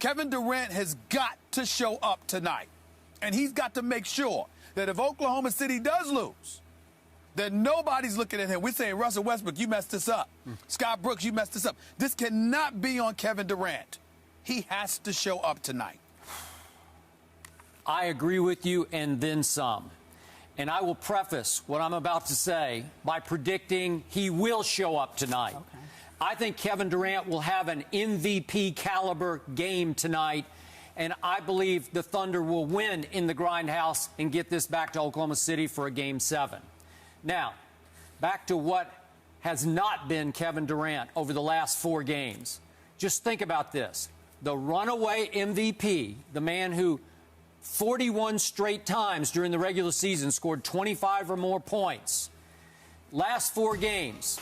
Kevin Durant has got to show up tonight. And he's got to make sure that if Oklahoma City does lose, that nobody's looking at him. We're saying, Russell Westbrook, you messed this up. Scott Brooks, you messed this up. This cannot be on Kevin Durant. He has to show up tonight. I agree with you, and then some. And I will preface what I'm about to say by predicting he will show up tonight. Okay. I think Kevin Durant will have an MVP caliber game tonight, and I believe the Thunder will win in the grindhouse and get this back to Oklahoma City for a Game 7. Now, back to what has not been Kevin Durant over the last 4 games. Just think about this. The runaway MVP, the man who 41 straight times during the regular season scored 25 or more points. Last 4 games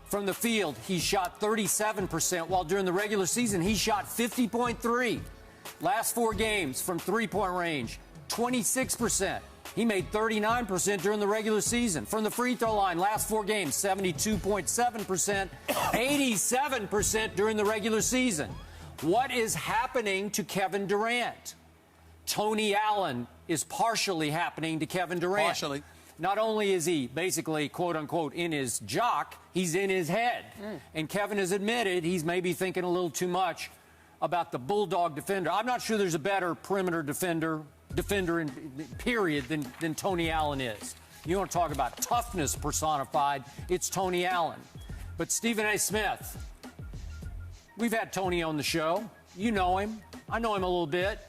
from the field, he shot 37%, while during the regular season, he shot 50.3. Last 4 games from three-point range, 26%. He made 39% during the regular season. From the free throw line, last 4 games, 72.7%, 87% during the regular season. What is happening to Kevin Durant? Tony Allen is partially happening to Kevin Durant. Partially. Not only is he basically, quote-unquote, in his jock, he's in his head. And Kevin has admitted he's maybe thinking a little too much about the bulldog defender. I'm not sure there's a better perimeter defender in period than Tony Allen is. You want to talk about toughness personified, it's Tony Allen. But Stephen A. Smith, we've had Tony on the show. You know him. I know him a little bit.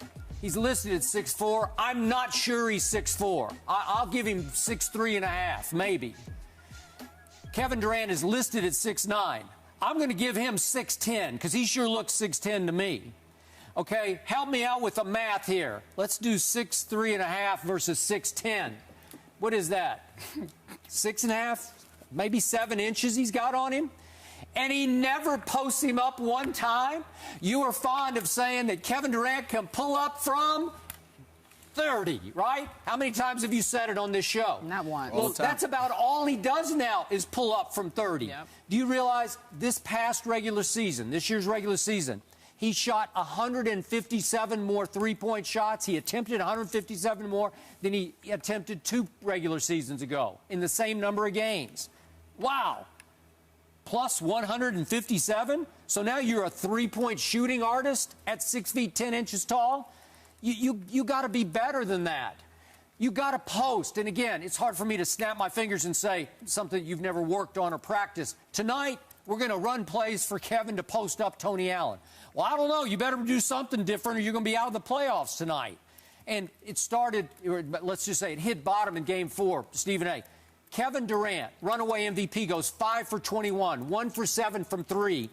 He's listed at 6'4". I'm not sure he's 6'4". I'll give him 6'3.5", maybe. Kevin Durant is listed at 6'9". I'm going to give him 6'10", because he sure looks 6'10" to me. Okay, help me out with the math here. Let's do 6'3.5" versus 6'10". What is that? 6.5, maybe 7 inches he's got on him? And he never posts him up one time? You are fond of saying that Kevin Durant can pull up from 30, right? How many times have you said it on this show? Not once. Well, that's about all he does now is pull up from 30. Yep. Do you realize this past regular season, this year's regular season, he shot 157 more three-point shots. He attempted 157 more than he attempted 2 regular seasons ago in the same number of games. Wow. Plus 157? So now you're a three-point shooting artist at 6 feet 10 inches tall? You got to be better than that. You got to post. And again, it's hard for me to snap my fingers and say something you've never worked on or practiced. Tonight, we're going to run plays for Kevin to post up Tony Allen. Well, I don't know. You better do something different or you're going to be out of the playoffs tonight. And it started, let's just say it hit bottom in Game 4, Stephen A. Kevin Durant, runaway MVP, goes 5 for 21, 1 for 7 from 3.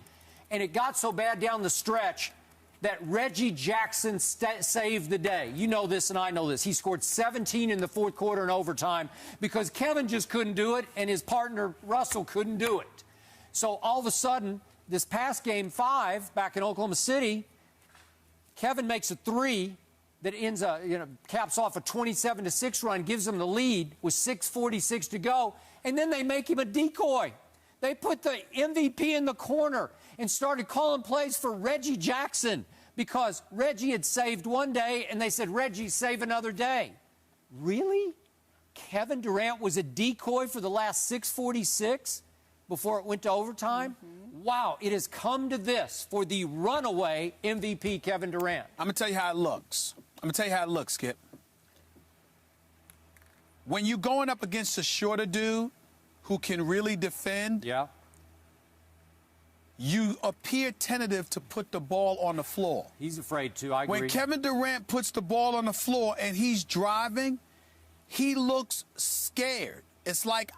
And it got so bad down the stretch that Reggie Jackson saved the day. You know this and I know this. He scored 17 in the 4th quarter in overtime because Kevin just couldn't do it and his partner Russell couldn't do it. So all of a sudden, this past Game 5 back in Oklahoma City, Kevin makes a 3 that ends up, caps off a 27-6 run, gives them the lead with 6:46 to go, and then they make him a decoy. They put the MVP in the corner and started calling plays for Reggie Jackson because Reggie had saved one day, and they said, Reggie, save another day. Really? Kevin Durant was a decoy for the last 6:46 before it went to overtime? Wow, it has come to this for the runaway MVP, Kevin Durant. I'm going to tell you how it looks. Skip. When you're going up against a shorter dude who can really defend, you appear tentative to put the ball on the floor. He's afraid to, I agree. When Kevin Durant puts the ball on the floor and he's driving, he looks scared. It's like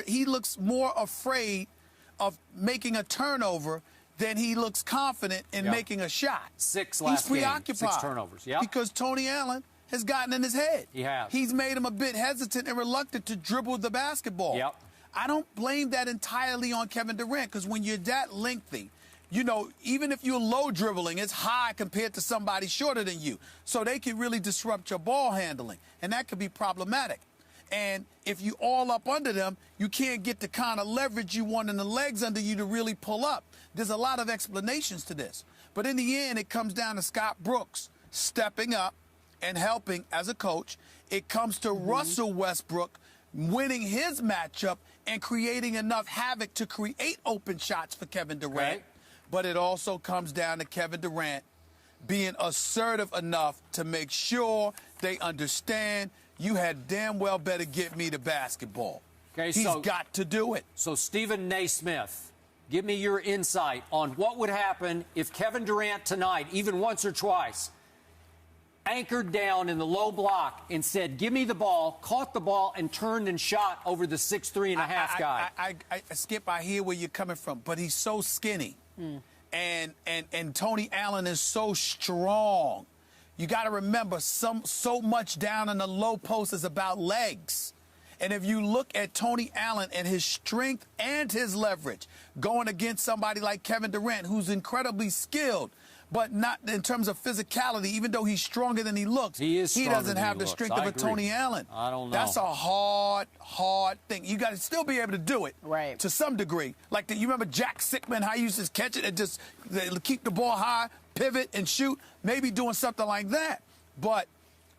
he looks more afraid of making a turnover than he looks confident in making a shot. 6 last game. He's preoccupied. 6 turnovers, because Tony Allen has gotten in his head. He has. He's made him a bit hesitant and reluctant to dribble the basketball. Yep. I don't blame that entirely on Kevin Durant because when you're that lengthy, even if you're low dribbling, it's high compared to somebody shorter than you. So they can really disrupt your ball handling, and that could be problematic. And if you all up under them, you can't get the kind of leverage you want in the legs under you to really pull up. There's a lot of explanations to this. But in the end, it comes down to Scott Brooks stepping up and helping as a coach. It comes to Russell Westbrook winning his matchup and creating enough havoc to create open shots for Kevin Durant. Okay. But it also comes down to Kevin Durant being assertive enough to make sure they understand you had damn well better get me the basketball. Okay, He's got to do it. So, Stephen Naismith, give me your insight on what would happen if Kevin Durant tonight, even once or twice, anchored down in the low block and said, give me the ball, caught the ball, and turned and shot over the 6'3.5" guy. Skip, I hear where you're coming from, but he's so skinny. And Tony Allen is so strong. You got to remember, so much down in the low post is about legs. And if you look at Tony Allen and his strength and his leverage going against somebody like Kevin Durant, who's incredibly skilled, but not in terms of physicality, even though he's stronger than he looks, he doesn't have the strength of a Tony Allen. I don't know. That's a hard thing. You got to still be able to do it to some degree. Like, you remember Jack Sickman, how he used to catch it and just keep the ball high, pivot, and shoot? Maybe doing something like that. But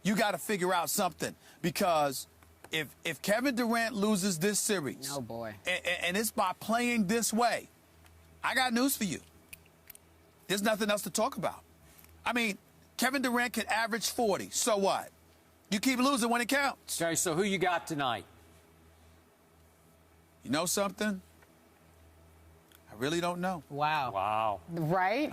you got to figure out something, because if Kevin Durant loses this series, oh boy, and it's by playing this way, I got news for you. There's nothing else to talk about. I mean, Kevin Durant can average 40. So what? You keep losing when it counts. Okay, so who you got tonight? You know something? I really don't know. Wow. Wow. Right?